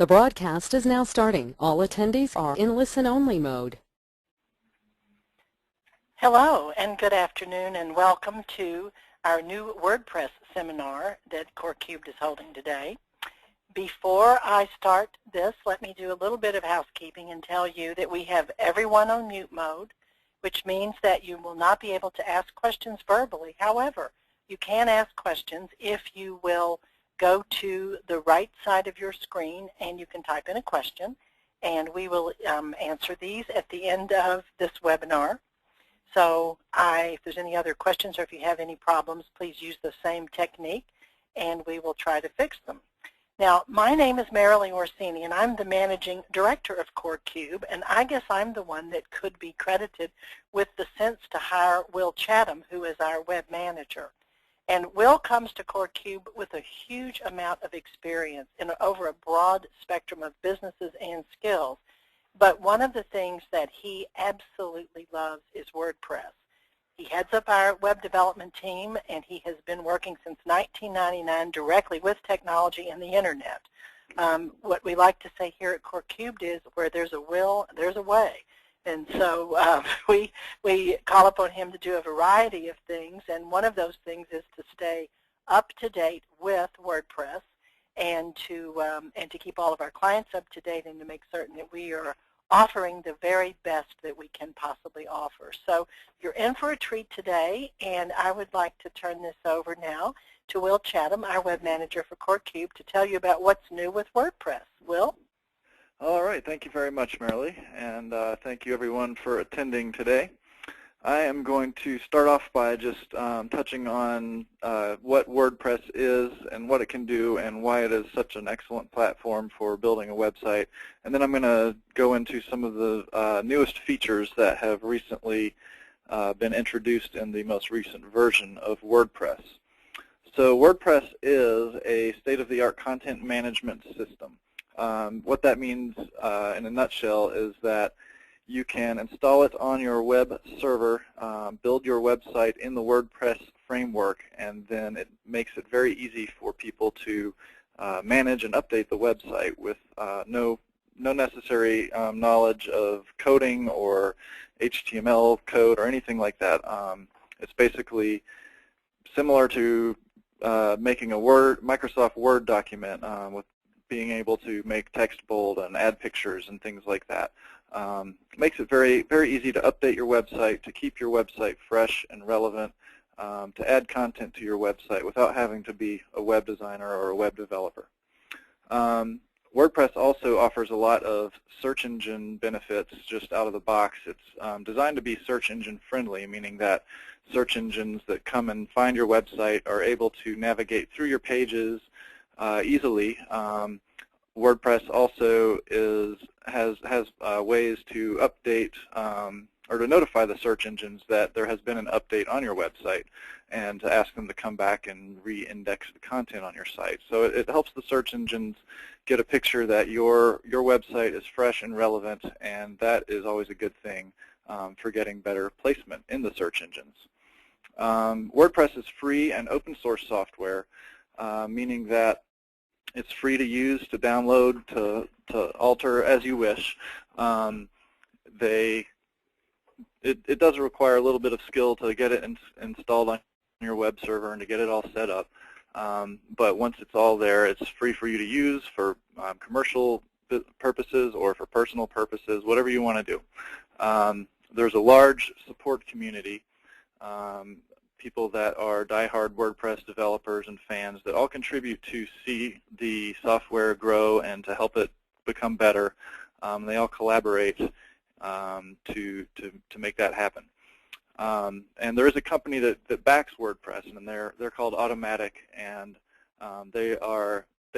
The broadcast is now starting. All attendees are in listen-only mode. Hello and good afternoon and welcome to our new WordPress seminar that CoreCubed is holding today. Before I start this, let me do a little bit of housekeeping and tell you that we have everyone on mute mode, which means that you will not be able to ask questions verbally. However, you can ask questions if you will go to the right side of your screen and you can type in a question, and we will answer these at the end of this webinar. So if there's any other questions or if you have any problems, please use the same technique and we will try to fix them. Now, my name is Marilyn Orsini and I'm the Managing Director of CoreCubed, and I guess I'm the one that could be credited with the sense to hire Will Chatham, who is our web manager. And Will comes to CoreCubed with a huge amount of experience in over a broad spectrum of businesses and skills. But one of the things that he absolutely loves is WordPress. He heads up our web development team, and he has been working since 1999 directly with technology and the Internet. What we like to say here at CoreCubed is, where there's a will, there's a way. And so we call upon him to do a variety of things, and one of those things is to stay up to date with WordPress and to keep all of our clients up to date and to make certain that we are offering the very best that we can possibly offer. So you're in for a treat today, and I would like to turn this over now to Will Chatham, our web manager for CoreCubed, to tell you about what's new with WordPress. Will? All right, thank you very much, Marilee, and thank you everyone for attending today. I am going to start off by just touching on what WordPress is and what it can do and why it is such an excellent platform for building a website. And then I'm going to go into some of the newest features that have recently been introduced in the most recent version of WordPress. So WordPress is a state-of-the-art content management system. What that means in a nutshell is that you can install it on your web server, build your website in the WordPress framework, and then it makes it very easy for people to manage and update the website with no necessary knowledge of coding or HTML code or anything like that. It's basically similar to making a Microsoft Word document with being able to make text bold and add pictures and things like that. Makes it very, very easy to update your website, to keep your website fresh and relevant, to add content to your website without having to be a web designer or a web developer. WordPress also offers a lot of search engine benefits just out of the box. It's designed to be search engine friendly, meaning that search engines that come and find your website are able to navigate through your pages easily. WordPress also has ways to update or to notify the search engines that there has been an update on your website and to ask them to come back and re-index the content on your site. So it helps the search engines get a picture that your website is fresh and relevant, and that is always a good thing for getting better placement in the search engines. WordPress is free and open source software, meaning that it's free to use, to download, to alter as you wish. It does require a little bit of skill to get it installed on your web server and to get it all set up. But once it's all there, it's free for you to use for commercial purposes or for personal purposes, whatever you want to do. There's a large support community. People that are die-hard WordPress developers and fans that all contribute to see the software grow and to help it become better. They all collaborate to make that happen. And there is a company that backs WordPress, and they're called Automatic, and they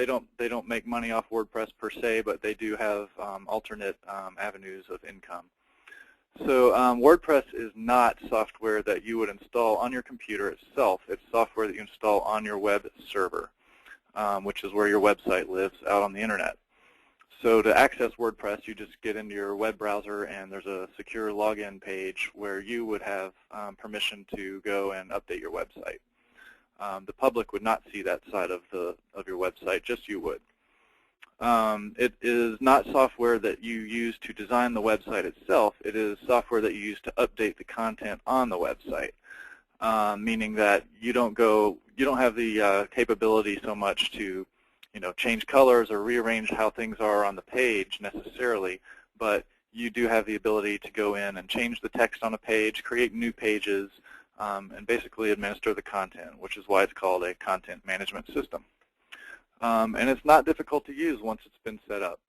don't make money off WordPress per se, but they do have alternate avenues of income. So WordPress is not software that you would install on your computer itself. It's software that you install on your web server, which is where your website lives out on the Internet. So to access WordPress, you just get into your web browser, and there's a secure login page where you would have permission to go and update your website. The public would not see that side of your website, just you would. It is not software that you use to design the website itself. It is software that you use to update the content on the website, meaning that you don't have the capability so much to, change colors or rearrange how things are on the page necessarily, but you do have the ability to go in and change the text on a page, create new pages, and basically administer the content, which is why it's called a content management system. And it's not difficult to use once it's been set up.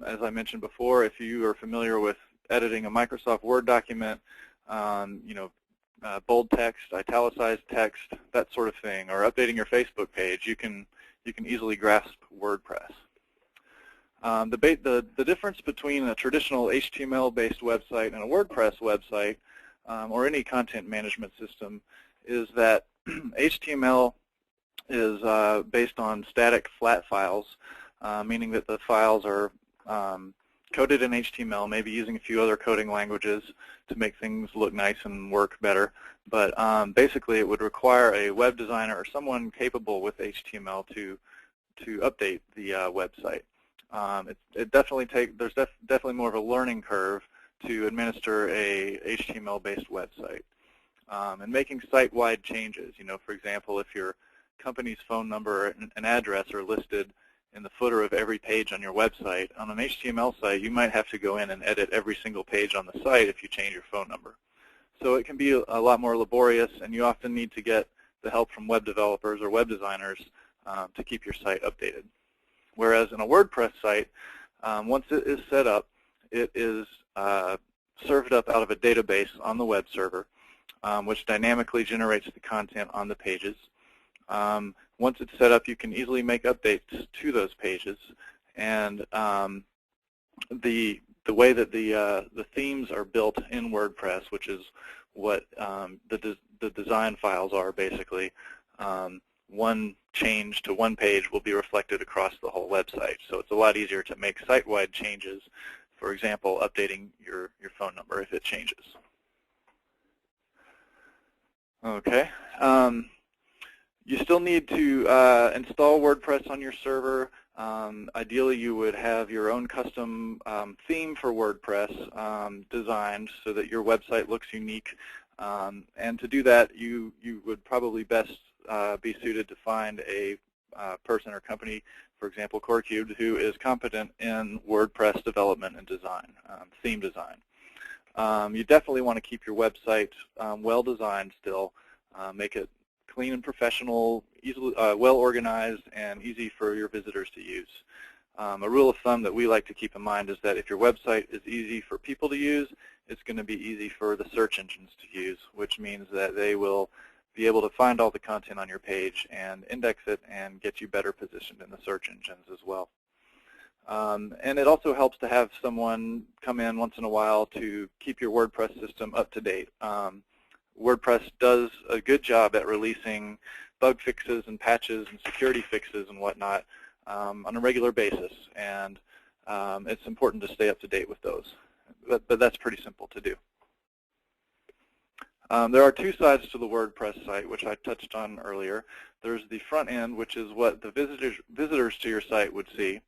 As I mentioned before, if you are familiar with editing a Microsoft Word document, bold text, italicized text, that sort of thing, or updating your Facebook page, you can easily grasp WordPress. The difference between a traditional HTML-based website and a WordPress website, or any content management system, is that HTML is based on static flat files, meaning that the files are coded in HTML, maybe using a few other coding languages to make things look nice and work better. But basically, it would require a web designer or someone capable with HTML to update the website. There's definitely more of a learning curve to administer a HTML-based website. And making site-wide changes, for example, if your company's phone number and address are listed in the footer of every page on your website, on an HTML site, you might have to go in and edit every single page on the site if you change your phone number. So it can be a lot more laborious, and you often need to get the help from web developers or web designers to keep your site updated. Whereas in a WordPress site, once it is set up, it is served up out of a database on the web server, which dynamically generates the content on the pages. Once it's set up, you can easily make updates to those pages, and the way that the themes are built in WordPress, which is what the design files are basically, one change to one page will be reflected across the whole website. So it's a lot easier to make site-wide changes, for example, updating your phone number if it changes. Okay. You still need to install WordPress on your server. Ideally, you would have your own custom theme for WordPress designed so that your website looks unique. And to do that, you would probably best be suited to find a person or company, for example, CoreCubed, who is competent in WordPress development and design, theme design. You definitely want to keep your website well designed still, make it clean and professional, easily, well organized, and easy for your visitors to use. A rule of thumb that we like to keep in mind is that if your website is easy for people to use, it's going to be easy for the search engines to use, which means that they will be able to find all the content on your page and index it and get you better positioned in the search engines as well. And it also helps to have someone come in once in a while to keep your WordPress system up to date. WordPress does a good job at releasing bug fixes and patches and security fixes and whatnot on a regular basis, and it's important to stay up to date with those. But that's pretty simple to do. There are two sides to the WordPress site, which I touched on earlier. There's the front end, which is what the visitors to your site would see.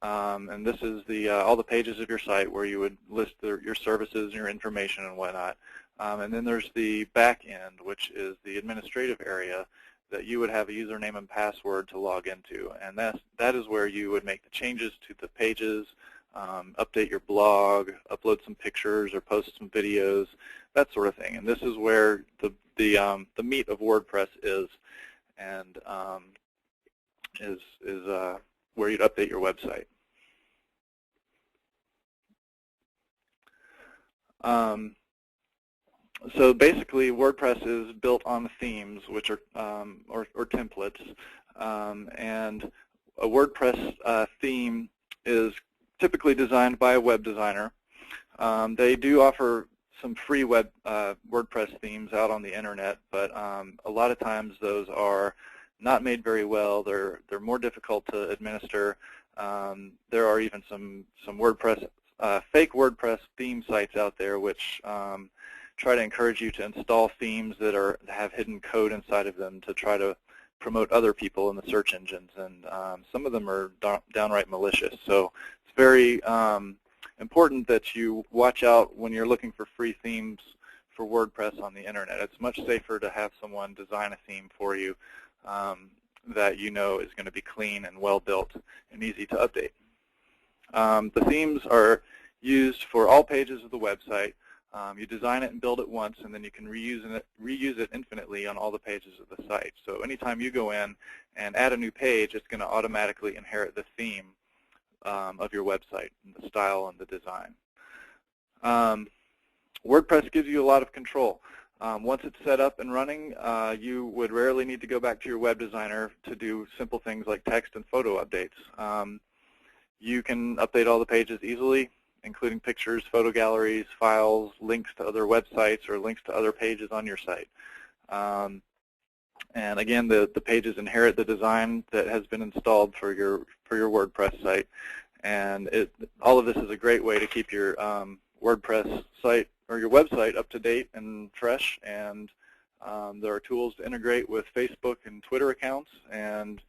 And this is all the pages of your site where you would list your services, your information, and whatnot. And then there's the back end, which is the administrative area that you would have a username and password to log into. And that is where you would make the changes to the pages, update your blog, upload some pictures or post some videos, that sort of thing. And this is where the meat of WordPress is, and is where you'd update your website. So basically, WordPress is built on themes, which are or templates, and a WordPress theme is typically designed by a web designer. They do offer some free WordPress themes out on the internet, but a lot of times those are not made very well. They're more difficult to administer. There are even some WordPress fake WordPress theme sites out there which try to encourage you to install themes that have hidden code inside of them to try to promote other people in the search engines, and some of them are downright malicious. So it's very important that you watch out when you're looking for free themes for WordPress on the internet. It's much safer to have someone design a theme for you that you know is going to be clean and well built and easy to update. The themes are used for all pages of the website. You design it and build it once, and then you can reuse it infinitely on all the pages of the site. So anytime you go in and add a new page, it's going to automatically inherit the theme of your website, and the style and the design. WordPress gives you a lot of control. Once it's set up and running, you would rarely need to go back to your web designer to do simple things like text and photo updates. You can update all the pages easily, including pictures, photo galleries, files, links to other websites, or links to other pages on your site. And again, the pages inherit the design that has been installed for your WordPress site. And all of this is a great way to keep your WordPress site or your website up to date and fresh. And there are tools to integrate with Facebook and Twitter accounts and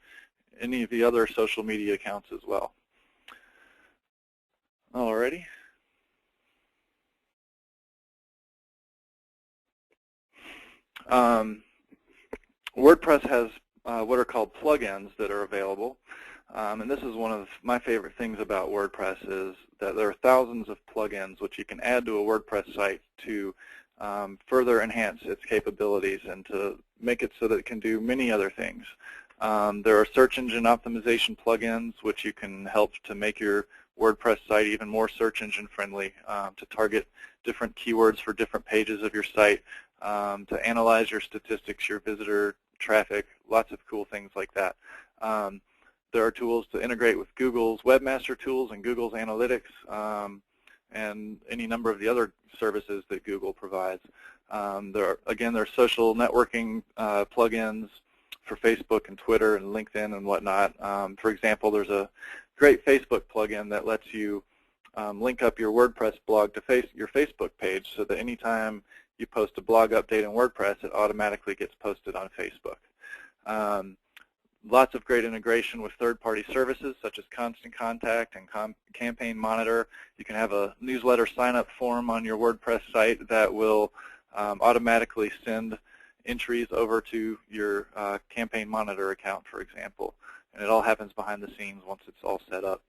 any of the other social media accounts as well. Alrighty. WordPress has what are called plugins that are available. And this is one of my favorite things about WordPress, is that there are thousands of plugins which you can add to a WordPress site to further enhance its capabilities and to make it so that it can do many other things. There are search engine optimization plugins which you can help to make your WordPress site even more search engine friendly, to target different keywords for different pages of your site, to analyze your statistics, your visitor traffic, lots of cool things like that. There are tools to integrate with Google's Webmaster Tools and Google's Analytics, and any number of the other services that Google provides. There are social networking plugins for Facebook and Twitter and LinkedIn and whatnot. For example, there's a great Facebook plugin that lets you link up your WordPress blog to your Facebook page, so that anytime you post a blog update in WordPress, it automatically gets posted on Facebook. Lots of great integration with third-party services such as Constant Contact and Campaign Monitor. You can have a newsletter sign-up form on your WordPress site that will automatically send entries over to your Campaign Monitor account, for example. And it all happens behind the scenes once it's all set up.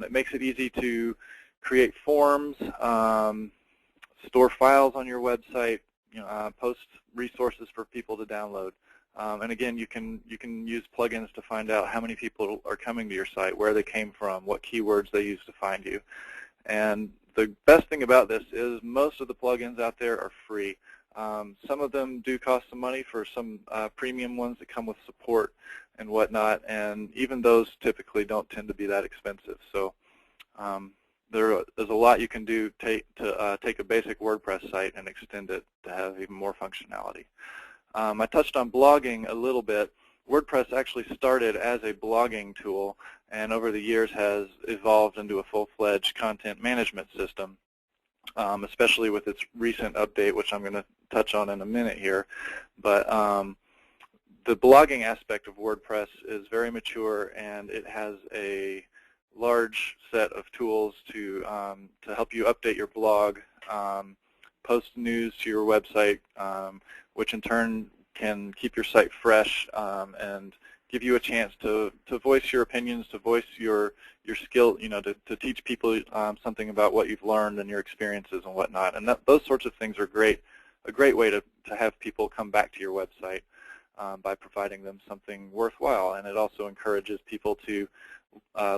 It makes it easy to create forms, store files on your website, post resources for people to download. And again, you can use plugins to find out how many people are coming to your site, where they came from, what keywords they use to find you. And the best thing about this is most of the plugins out there are free. Some of them do cost some money for some premium ones that come with support and whatnot, and even those typically don't tend to be that expensive. So there's a lot you can do to take a basic WordPress site and extend it to have even more functionality. I touched on blogging a little bit. WordPress actually started as a blogging tool, and over the years has evolved into a full-fledged content management system, especially with its recent update, which I'm going to touch on in a minute here. But the blogging aspect of WordPress is very mature, and it has a large set of tools to help you update your blog, post news to your website, which in turn can keep your site fresh and give you a chance to voice your opinions, to voice your skill, to teach people something about what you've learned and your experiences and whatnot. And those sorts of things are a great way to have people come back to your website by providing them something worthwhile. And it also encourages people to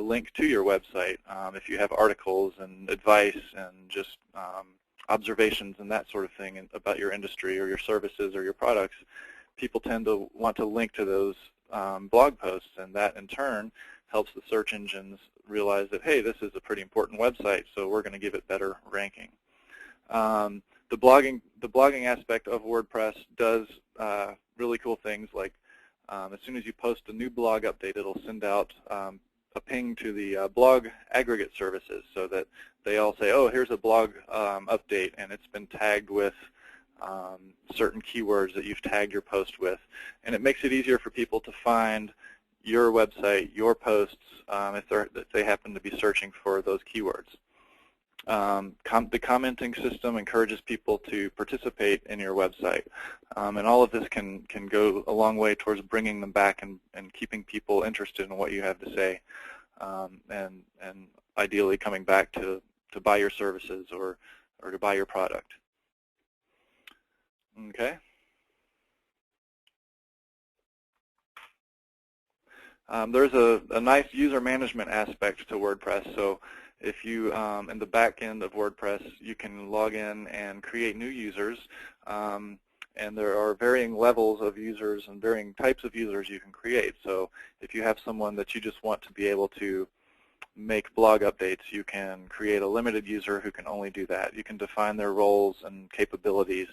link to your website if you have articles and advice and just observations and that sort of thing about your industry or your services or your products. People tend to want to link to those blog posts, and that in turn helps the search engines realize that, hey, this is a pretty important website, so we're going to give it better ranking. The blogging aspect of WordPress does really cool things, like as soon as you post a new blog update, it'll send out a ping to the blog aggregate services, so that they all say, oh, here's a blog update, and it's been tagged with certain keywords that you've tagged your post with. And it makes it easier for people to find your website, your posts, if they happen to be searching for those keywords. The commenting system encourages people to participate in your website, and all of this can go a long way towards bringing them back and keeping people interested in what you have to say, and ideally coming back to buy your services or to buy your product. Okay. There's a nice user management aspect to WordPress. So if you, in the back end of WordPress, you can log in and create new users. And there are varying levels of users and varying types of users you can create. So if you have someone that you just want to be able to make blog updates, you can create a limited user who can only do that. You can define their roles and capabilities,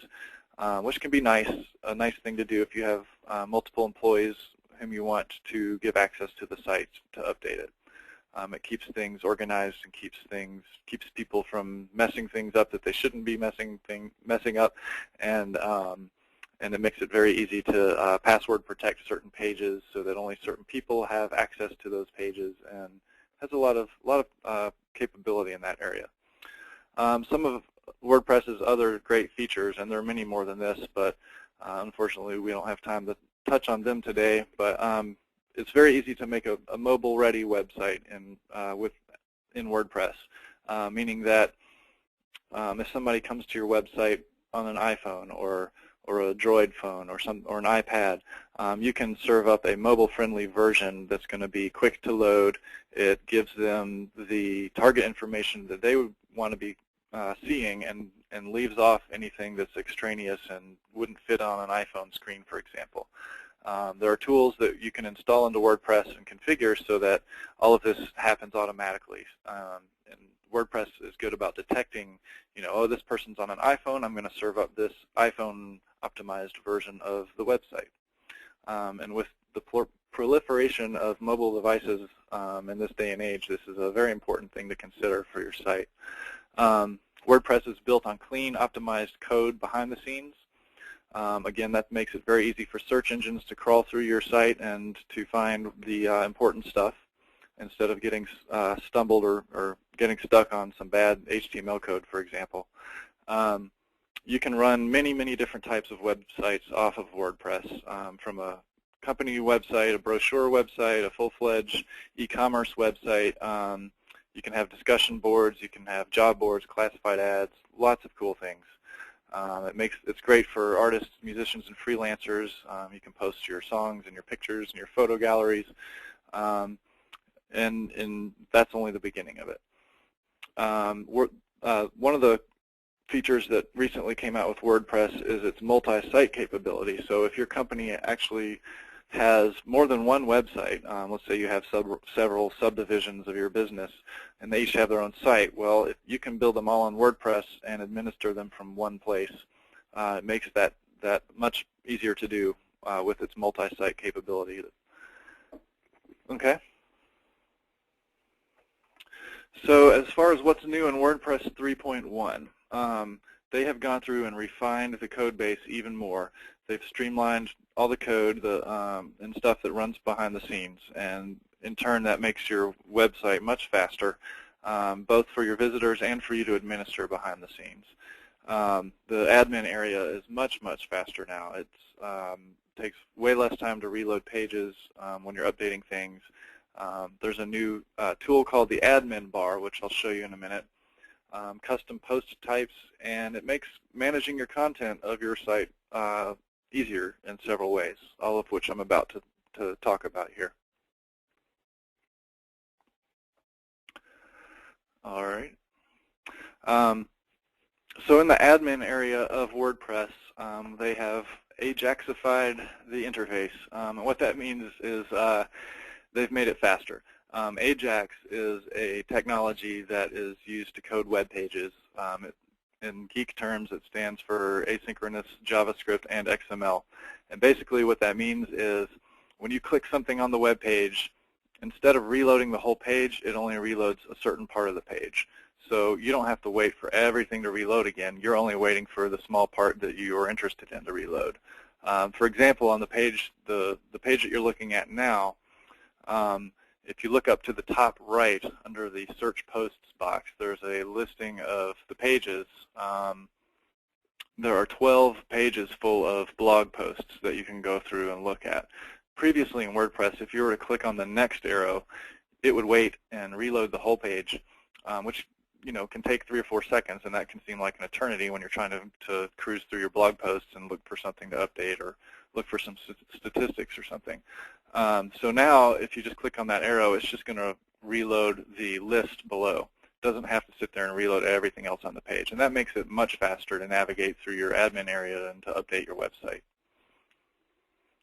which can be a nice thing to do if you have multiple employees whom you want to give access to the site to update it. It keeps things organized and keeps people from messing things up that they shouldn't be messing up, and it makes it very easy to password protect certain pages so that only certain people have access to those pages, and has a lot of capability in that area. Some of WordPress's other great features, and there are many more than this, but unfortunately we don't have time to touch on them today, but it's very easy to make a mobile-ready website in WordPress, meaning that if somebody comes to your website on an iPhone or a Droid phone or an iPad, you can serve up a mobile-friendly version that's going to be quick to load. It gives them the target information that they would want to be seeing, and leaves off anything that's extraneous and wouldn't fit on an iPhone screen, for example. There are tools that you can install into WordPress and configure so that all of this happens automatically. And WordPress is good about detecting, oh, this person's on an iPhone, I'm going to serve up this iPhone-optimized version of the website. And with the proliferation of mobile devices in this day and age, this is a very important thing to consider for your site. WordPress is built on clean, optimized code behind the scenes. Again, that makes it very easy for search engines to crawl through your site and to find the important stuff instead of getting stumbled or getting stuck on some bad HTML code, for example. You can run many different types of websites off of WordPress, from a company website, a brochure website, a full-fledged e-commerce website. You can have discussion boards, you can have job boards, classified ads, lots of cool things. It's great for artists, musicians, and freelancers. You can post your songs and your pictures and your photo galleries, and that's only the beginning of it. One of the features that recently came out with WordPress is its multi-site capability. So if your company actually has more than one website, let's say you have several subdivisions of your business, and they each have their own site, well, if you can build them all on WordPress and administer them from one place. It makes that much easier to do with its multi-site capability. Okay. So as far as what's new in WordPress 3.1, they have gone through and refined the code base even more. They've streamlined all the code and stuff that runs behind the scenes, and in turn that makes your website much faster, both for your visitors and for you to administer behind the scenes. The admin area is much faster now. It takes way less time to reload pages when you're updating things. There's a new tool called the admin bar, which I'll show you in a minute. Custom post types, and it makes managing your content of your site easier in several ways, all of which I'm about to talk about here. All right. So in the admin area of WordPress, they have Ajaxified the interface. And what that means is they've made it faster. Ajax is a technology that is used to code web pages. In geek terms, it stands for asynchronous JavaScript and XML. And basically what that means is when you click something on the web page, instead of reloading the whole page, it only reloads a certain part of the page. So you don't have to wait for everything to reload again. You're only waiting for the small part that you are interested in to reload. For example, on the page that you're looking at now, if you look up to the top right under the Search Posts box, there's a listing of the pages. There are 12 pages full of blog posts that you can go through and look at. Previously in WordPress, if you were to click on the next arrow, it would wait and reload the whole page, which can take 3 or 4 seconds, and that can seem like an eternity when you're trying to cruise through your blog posts and look for something to update or look for some statistics or something. So now, if you just click on that arrow, it's just going to reload the list below. It doesn't have to sit there and reload everything else on the page, and that makes it much faster to navigate through your admin area and to update your website.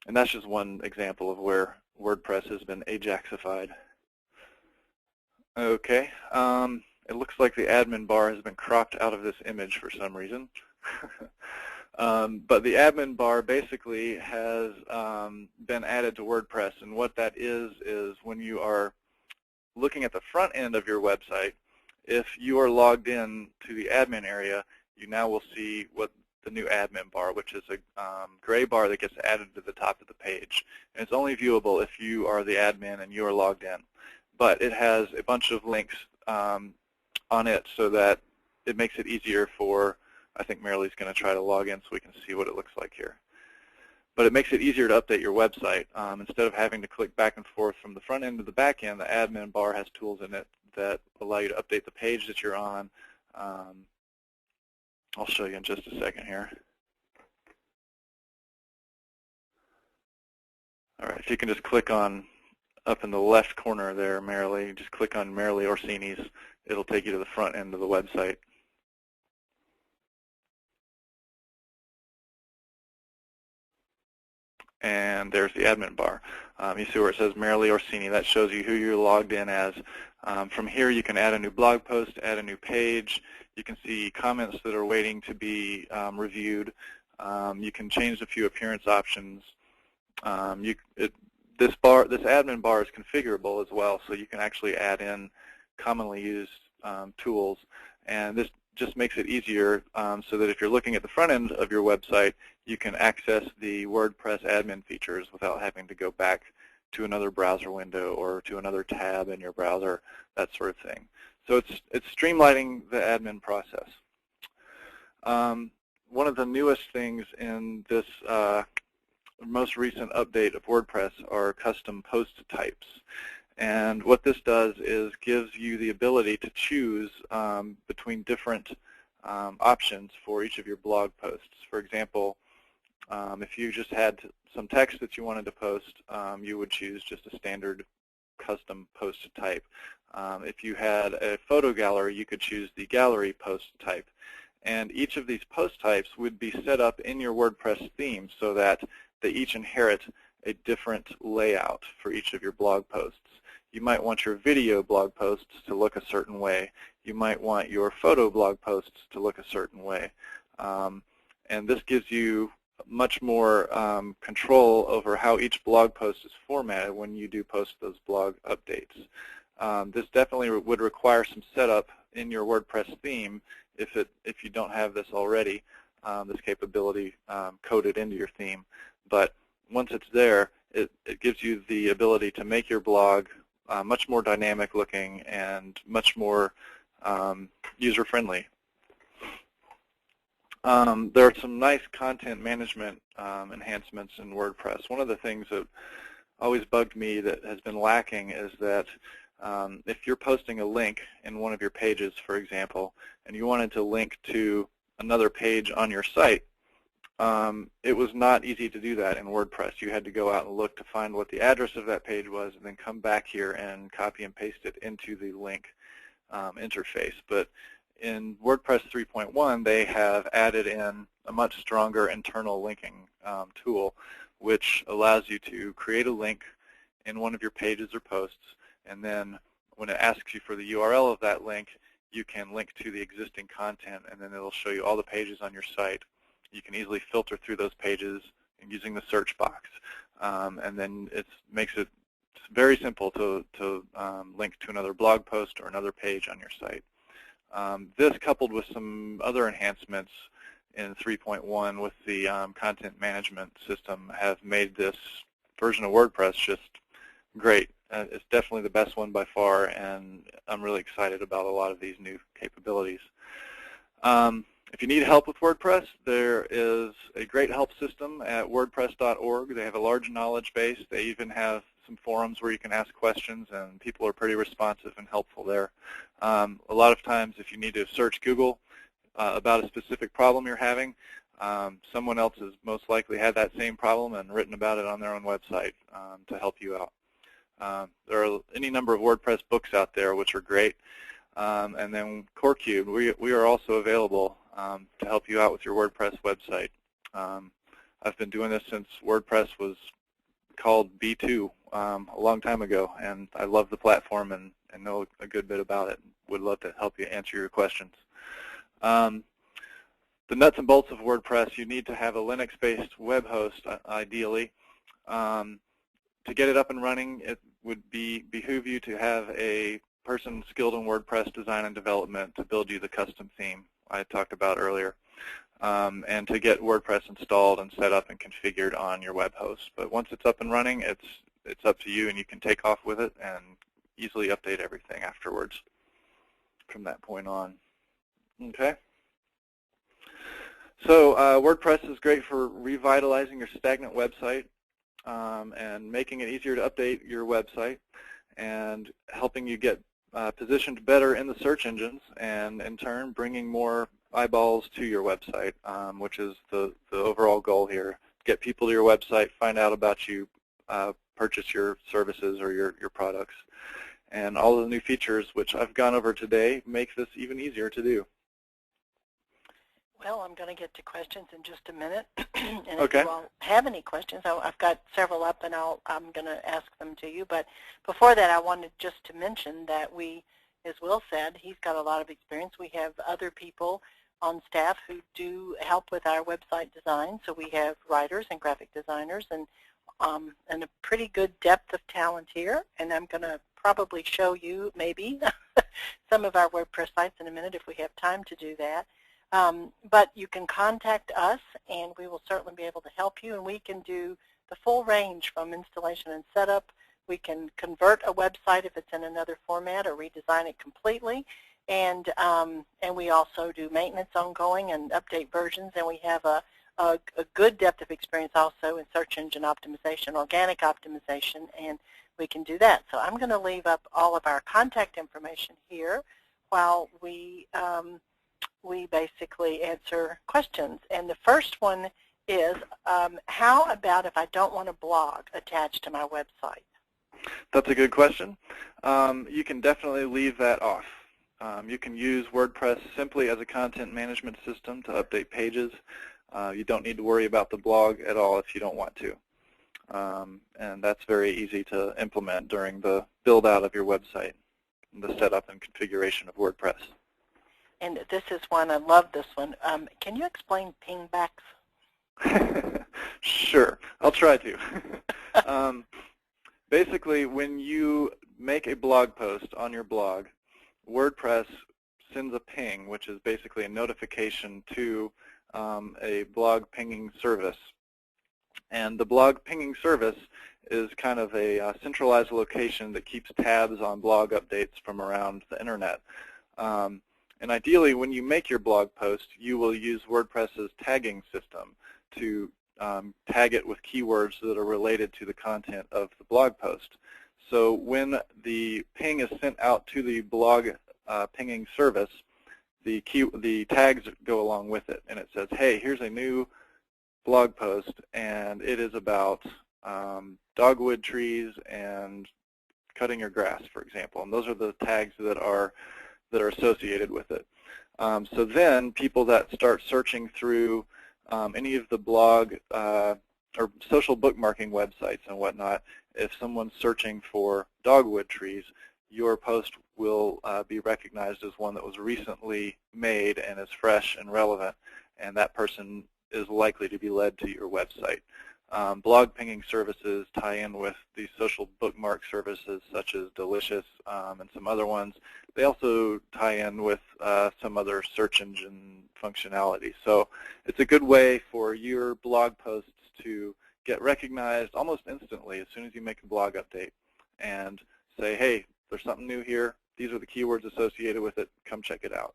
And that's just one example of where WordPress has been Ajaxified. Okay, it looks like the admin bar has been cropped out of this image for some reason. But the admin bar basically has been added to WordPress, and what that is when you are looking at the front end of your website, if you are logged in to the admin area, you now will see what the new admin bar, which is a gray bar that gets added to the top of the page. And it's only viewable if you are the admin and you are logged in. But it has a bunch of links on it so that it makes it easier for, I think Marily's going to try to log in so we can see what it looks like here. But it makes it easier to update your website. Instead of having to click back and forth from the front end to the back end, the admin bar has tools in it that allow you to update the page that you're on. I'll show you in just a second here. All right, if you can just click on up in the left corner there, Marily, just click on Marilyn Orsini's. It'll take you to the front end of the website. And there's the admin bar. You see where it says Marilyn Orsini. That shows you who you're logged in as. From here, you can add a new blog post, add a new page. You can see comments that are waiting to be reviewed. You can change a few appearance options. This admin bar is configurable as well, so you can actually add in commonly used tools. And this just makes it easier so that if you're looking at the front end of your website, you can access the WordPress admin features without having to go back to another browser window or to another tab in your browser, that sort of thing. So it's streamlining the admin process. One of the newest things in this most recent update of WordPress are custom post types. And what this does is gives you the ability to choose between different options for each of your blog posts. For example, if you just had some text that you wanted to post, you would choose just a standard custom post type. If you had a photo gallery, you could choose the gallery post type. And each of these post types would be set up in your WordPress theme so that they each inherit a different layout for each of your blog posts. You might want your video blog posts to look a certain way. You might want your photo blog posts to look a certain way. And this gives you much more control over how each blog post is formatted when you do post those blog updates. This definitely would require some setup in your WordPress theme if you don't have this already, this capability coded into your theme. But once it's there, it gives you the ability to make your blog much more dynamic looking and much more user-friendly. There are some nice content management enhancements in WordPress. One of the things that always bugged me that has been lacking is that if you're posting a link in one of your pages, for example, and you wanted to link to another page on your site, it was not easy to do that in WordPress. You had to go out and look to find what the address of that page was and then come back here and copy and paste it into the link interface. But in WordPress 3.1, they have added in a much stronger internal linking tool, which allows you to create a link in one of your pages or posts, and then when it asks you for the URL of that link, you can link to the existing content, and then it'll show you all the pages on your site. You can easily filter through those pages using the search box, and then it makes it very simple to link to another blog post or another page on your site. This, coupled with some other enhancements in 3.1 with the content management system, have made this version of WordPress just great. It's definitely the best one by far, and I'm really excited about a lot of these new capabilities. If you need help with WordPress, there is a great help system at WordPress.org. They have a large knowledge base. They even have some forums where you can ask questions, and people are pretty responsive and helpful there. A lot of times, if you need to search Google about a specific problem you're having, someone else has most likely had that same problem and written about it on their own website to help you out. There are any number of WordPress books out there which are great. And then CoreCube, we are also available to help you out with your WordPress website. I've been doing this since WordPress was called B2 a long time ago, and I love the platform and know a good bit about it. Would love to help you answer your questions. The nuts and bolts of WordPress, you need to have a Linux-based web host, ideally. To get it up and running, it would behoove you to have a person skilled in WordPress design and development to build you the custom theme I talked about earlier, and to get WordPress installed and set up and configured on your web host. But once it's up and running, it's up to you, and you can take off with it and easily update everything afterwards from that point on. Okay. So WordPress is great for revitalizing your stagnant website and making it easier to update your website and helping you get positioned better in the search engines, and in turn bringing more eyeballs to your website, which is the overall goal here. Get people to your website, find out about you, purchase your services or your products. And all of the new features which I've gone over today make this even easier to do. Well, I'm going to get to questions in just a minute. And Okay. if you all have any questions, I've got several up, and I'm going to ask them to you. But before that, I wanted just to mention that we, as Will said, he's got a lot of experience. We have other people on staff who do help with our website design. So we have writers and graphic designers, and a pretty good depth of talent here. And I'm going to probably show you maybe some of our WordPress sites in a minute if we have time to do that. But you can contact us, and we will certainly be able to help you, and we can do the full range from installation and setup. We can convert a website if it's in another format or redesign it completely, and we also do maintenance ongoing and update versions, and we have a good depth of experience also in search engine optimization, organic optimization, and we can do that. So I'm going to leave up all of our contact information here while we basically answer questions. And the first one is, how about if I don't want a blog attached to my website? That's a good question. You can definitely leave that off. You can use WordPress simply as a content management system to update pages. You don't need to worry about the blog at all if you don't want to. And that's very easy to implement during the build-out of your website, and the setup and configuration of WordPress. And this is one, I love this one. Can you explain pingbacks? Sure, I'll try to. Basically, when you make a blog post on your blog, WordPress sends a ping, which is basically a notification to a blog pinging service. And the blog pinging service is kind of a centralized location that keeps tabs on blog updates from around the internet. And ideally, when you make your blog post, you will use WordPress's tagging system to tag it with keywords that are related to the content of the blog post. So when the ping is sent out to the blog pinging service, the tags go along with it, and it says, hey, here's a new blog post, and it is about dogwood trees and cutting your grass, for example. And those are the tags that are associated with it. So then people that start searching through any of the blog or social bookmarking websites and whatnot, if someone's searching for dogwood trees, your post will be recognized as one that was recently made and is fresh and relevant, and that person is likely to be led to your website. blog pinging services tie in with these social bookmark services such as Delicious and some other ones. They also tie in with some other search engine functionality. So it's a good way for your blog posts to get recognized almost instantly as soon as you make a blog update and say, hey, there's something new here. These are the keywords associated with it. Come check it out.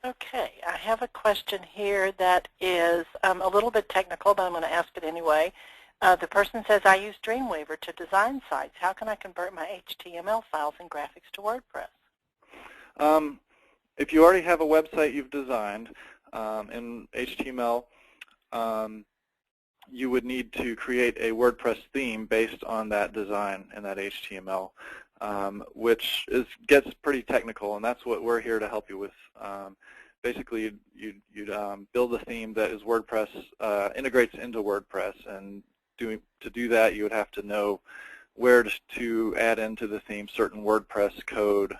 Okay, I have a question here that is a little bit technical, but I'm going to ask it anyway. The person says, I use Dreamweaver to design sites. How can I convert my HTML files and graphics to WordPress? If you already have a website you've designed in HTML, you would need to create a WordPress theme based on that design and that HTML, which gets pretty technical, and that's what we're here to help you with. Basically, you'd build a theme that is WordPress, integrates into WordPress, and to do that, you would have to know where to add into the theme certain WordPress code.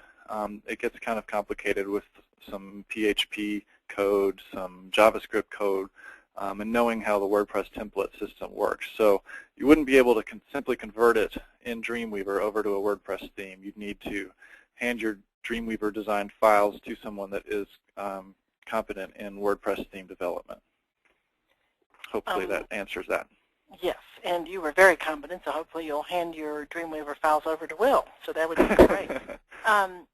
It gets kind of complicated with some PHP code, some JavaScript code, and knowing how the WordPress template system works. So you wouldn't be able to simply convert it in Dreamweaver over to a WordPress theme. You'd need to hand your Dreamweaver designed files to someone that is competent in WordPress theme development. Hopefully that answers that. Yes, and you were very competent, so hopefully you'll hand your Dreamweaver files over to Will. So that would be great.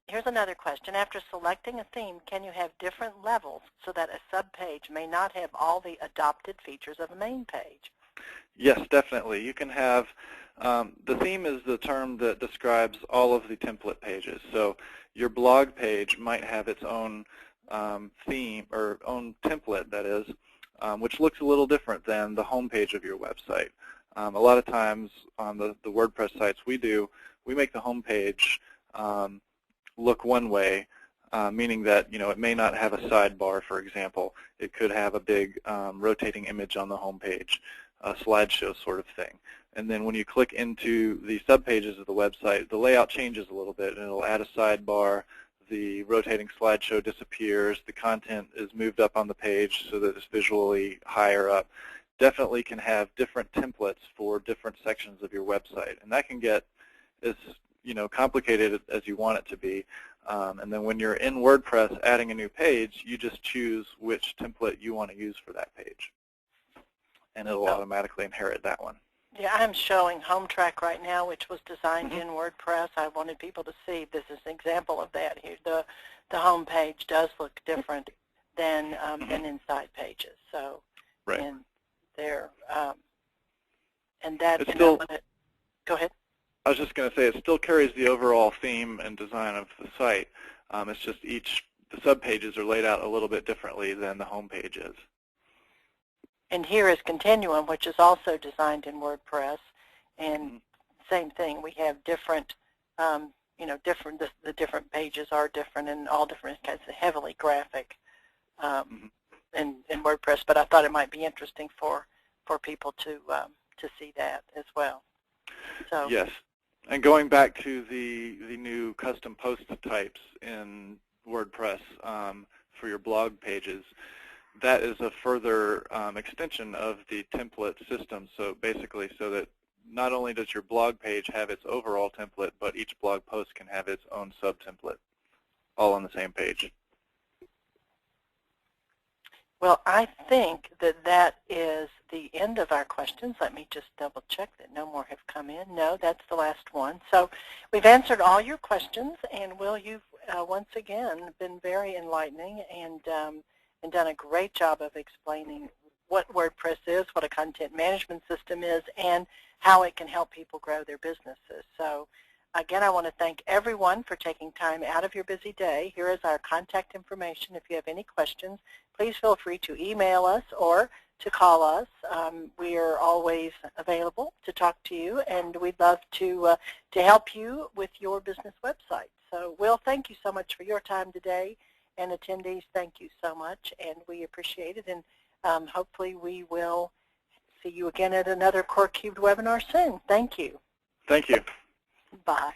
Here's another question. After selecting a theme, can you have different levels so that a subpage may not have all the adopted features of a main page? Yes, definitely. You can have, the theme is the term that describes all of the template pages. So your blog page might have its own theme, or own template, that is, which looks a little different than the home page of your website. A lot of times on the WordPress sites we do, we make the home page look one way, meaning that it may not have a sidebar, for example. It could have a big rotating image on the home page, a slideshow sort of thing. And then when you click into the subpages of the website, the layout changes a little bit, and it'll add a sidebar. The rotating slideshow disappears. The content is moved up on the page so that it's visually higher up. Definitely can have different templates for different sections of your website, and that can get as complicated as you want it to be. And then when you're in WordPress adding a new page, you just choose which template you want to use for that page, and it'll automatically inherit that one. Yeah, I'm showing Home Track right now, which was designed in WordPress. I wanted people to see this is an example of that here. The home page does look different than inside pages. So, right. And there, and that. It's still, go ahead. I was just going to say it still carries the overall theme and design of the site. It's just the subpages are laid out a little bit differently than the home page is. And here is Continuum, which is also designed in WordPress, and same thing. We have different, the different pages are different and all different kinds of heavily graphic in WordPress. But I thought it might be interesting for people to see that as well. So yes, and going back to the new custom post types in WordPress for your blog pages. That is a further extension of the template system. So basically, so that not only does your blog page have its overall template, but each blog post can have its own sub-template, all on the same page. Well, I think that is the end of our questions. Let me just double check that no more have come in. No, that's the last one. So we've answered all your questions, and Will, you've once again been very enlightening and done a great job of explaining what WordPress is, what a content management system is, and how it can help people grow their businesses. So again, I want to thank everyone for taking time out of your busy day. Here is our contact information. If you have any questions, please feel free to email us or to call us. We are always available to talk to you, and we'd love to help you with your business website. So, Will, thank you so much for your time today. And attendees, thank you so much, and we appreciate it. And hopefully we will see you again at another Core Cubed webinar soon. Thank you. Thank you. Bye.